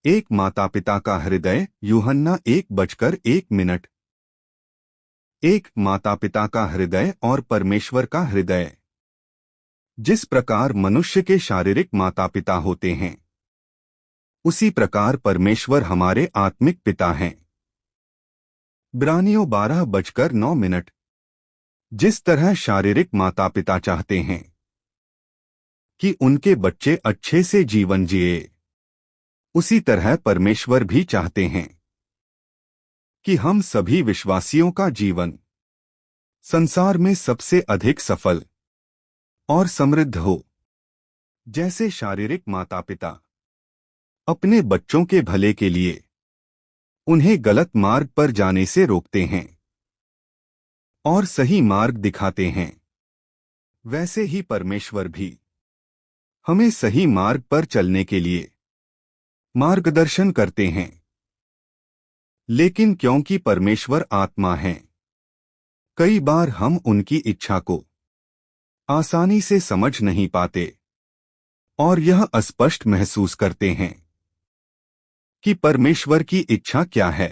एक माता पिता का हृदय। यूहन्ना 1:1। एक माता पिता का हृदय और परमेश्वर का हृदय। जिस प्रकार मनुष्य के शारीरिक माता पिता होते हैं, उसी प्रकार परमेश्वर हमारे आत्मिक पिता हैं। इब्रानियों 12:9। जिस तरह शारीरिक माता पिता चाहते हैं कि उनके बच्चे अच्छे से जीवन जिए, उसी तरह परमेश्वर भी चाहते हैं कि हम सभी विश्वासियों का जीवन संसार में सबसे अधिक सफल और समृद्ध हो। जैसे शारीरिक माता पिता अपने बच्चों के भले के लिए उन्हें गलत मार्ग पर जाने से रोकते हैं और सही मार्ग दिखाते हैं, वैसे ही परमेश्वर भी हमें सही मार्ग पर चलने के लिए मार्गदर्शन करते हैं। लेकिन क्योंकि परमेश्वर आत्मा है, कई बार हम उनकी इच्छा को आसानी से समझ नहीं पाते और यह अस्पष्ट महसूस करते हैं कि परमेश्वर की इच्छा क्या है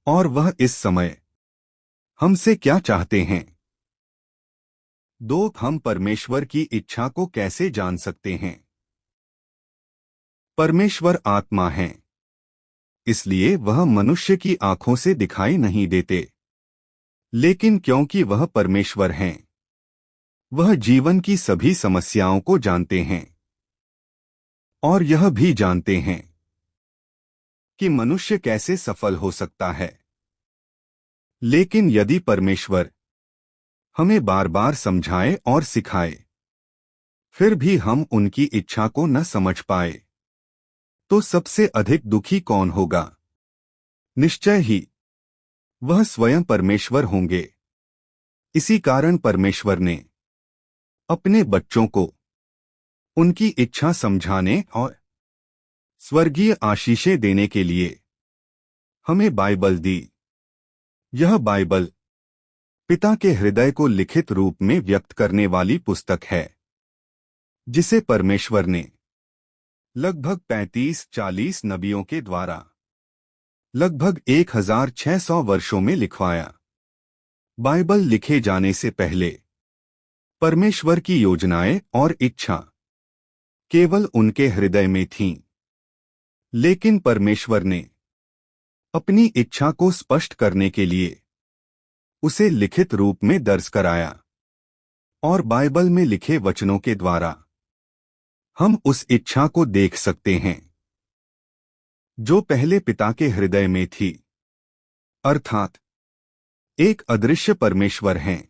और वह इस समय हमसे क्या चाहते हैं। हम परमेश्वर की इच्छा को कैसे जान सकते हैं? परमेश्वर आत्मा है, इसलिए वह मनुष्य की आंखों से दिखाई नहीं देते। लेकिन क्योंकि वह परमेश्वर हैं, वह जीवन की सभी समस्याओं को जानते हैं और यह भी जानते हैं कि मनुष्य कैसे सफल हो सकता है। लेकिन यदि परमेश्वर हमें बार बार समझाए और सिखाए, फिर भी हम उनकी इच्छा को न समझ पाए, तो सबसे अधिक दुखी कौन होगा? निश्चय ही वह स्वयं परमेश्वर होंगे। इसी कारण परमेश्वर ने अपने बच्चों को उनकी इच्छा समझाने और स्वर्गीय आशीषें देने के लिए हमें बाइबल दी। यह बाइबल पिता के हृदय को लिखित रूप में व्यक्त करने वाली पुस्तक है, जिसे परमेश्वर ने लगभग 35-40 नबियों के द्वारा लगभग 1600 वर्षों में लिखवाया। बाइबल लिखे जाने से पहले परमेश्वर की योजनाएं और इच्छा केवल उनके हृदय में थीं, लेकिन परमेश्वर ने अपनी इच्छा को स्पष्ट करने के लिए उसे लिखित रूप में दर्ज कराया और बाइबल में लिखे वचनों के द्वारा हम उस इच्छा को देख सकते हैं जो पहले पिता के हृदय में थी, अर्थात एक अदृश्य परमेश्वर हैं,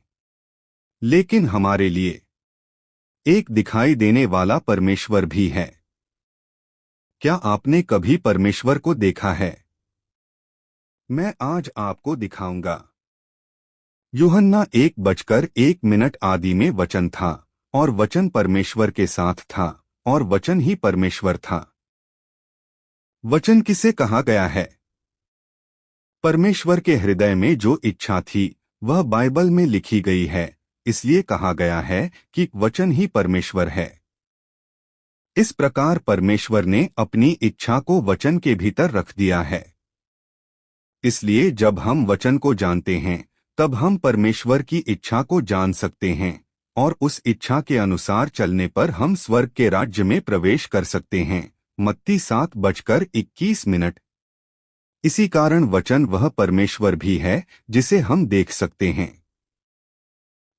लेकिन हमारे लिए एक दिखाई देने वाला परमेश्वर भी है। क्या आपने कभी परमेश्वर को देखा है? मैं आज आपको दिखाऊंगा। यूहन्ना 1:1 आदि में वचन था और वचन परमेश्वर के साथ था और वचन ही परमेश्वर था। वचन किसे कहा गया है? परमेश्वर के हृदय में जो इच्छा थी वह बाइबल में लिखी गई है, इसलिए कहा गया है कि वचन ही परमेश्वर है। इस प्रकार परमेश्वर ने अपनी इच्छा को वचन के भीतर रख दिया है। इसलिए जब हम वचन को जानते हैं, तब हम परमेश्वर की इच्छा को जान सकते हैं और उस इच्छा के अनुसार चलने पर हम स्वर्ग के राज्य में प्रवेश कर सकते हैं। मत्ती 7:21। इसी कारण वचन वह परमेश्वर भी है जिसे हम देख सकते हैं।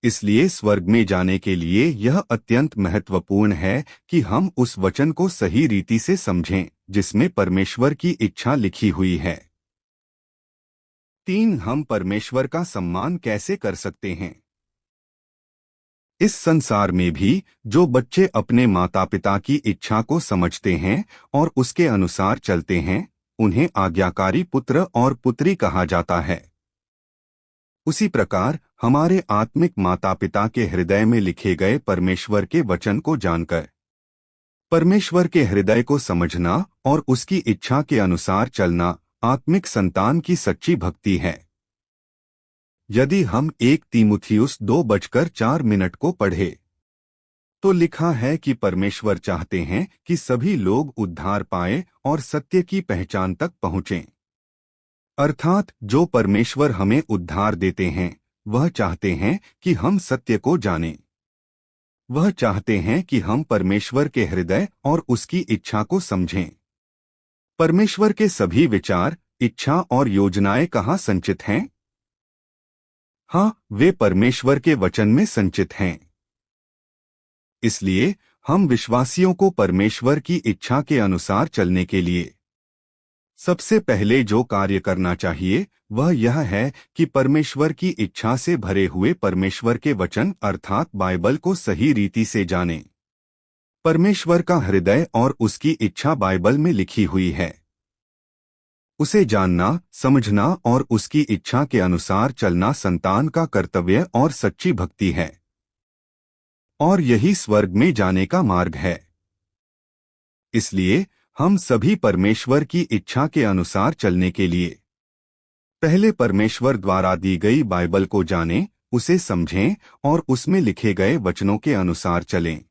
इसलिए स्वर्ग में जाने के लिए यह अत्यंत महत्वपूर्ण है कि हम उस वचन को सही रीति से समझें जिसमें परमेश्वर की इच्छा लिखी हुई है। 3 हम परमेश्वर का सम्मान कैसे कर सकते हैं? इस संसार में भी जो बच्चे अपने माता पिता की इच्छा को समझते हैं और उसके अनुसार चलते हैं, उन्हें आज्ञाकारी पुत्र और पुत्री कहा जाता है। उसी प्रकार हमारे आत्मिक माता पिता के हृदय में लिखे गए परमेश्वर के वचन को जानकर परमेश्वर के हृदय को समझना और उसकी इच्छा के अनुसार चलना आत्मिक संतान की सच्ची भक्ति है। यदि हम 1 तीमुथियुस 2:4 को पढ़े, तो लिखा है कि परमेश्वर चाहते हैं कि सभी लोग उद्धार पाएं और सत्य की पहचान तक पहुँचें। अर्थात जो परमेश्वर हमें उद्धार देते हैं, वह चाहते हैं कि हम सत्य को जानें। वह चाहते हैं कि हम परमेश्वर के हृदय और उसकी इच्छा को समझें। परमेश्वर के सभी विचार, इच्छा और योजनाएं कहाँ संचित हैं? हाँ, वे परमेश्वर के वचन में संचित हैं। इसलिए हम विश्वासियों को परमेश्वर की इच्छा के अनुसार चलने के लिए सबसे पहले जो कार्य करना चाहिए वह यह है कि परमेश्वर की इच्छा से भरे हुए परमेश्वर के वचन अर्थात बाइबल को सही रीति से जानें। परमेश्वर का हृदय और उसकी इच्छा बाइबल में लिखी हुई है। उसे जानना, समझना और उसकी इच्छा के अनुसार चलना संतान का कर्तव्य और सच्ची भक्ति है। और यही स्वर्ग में जाने का मार्ग है। इसलिए हम सभी परमेश्वर की इच्छा के अनुसार चलने के लिए पहले परमेश्वर द्वारा दी गई बाइबल को जानें, उसे समझें और उसमें लिखे गए वचनों के अनुसार चलें।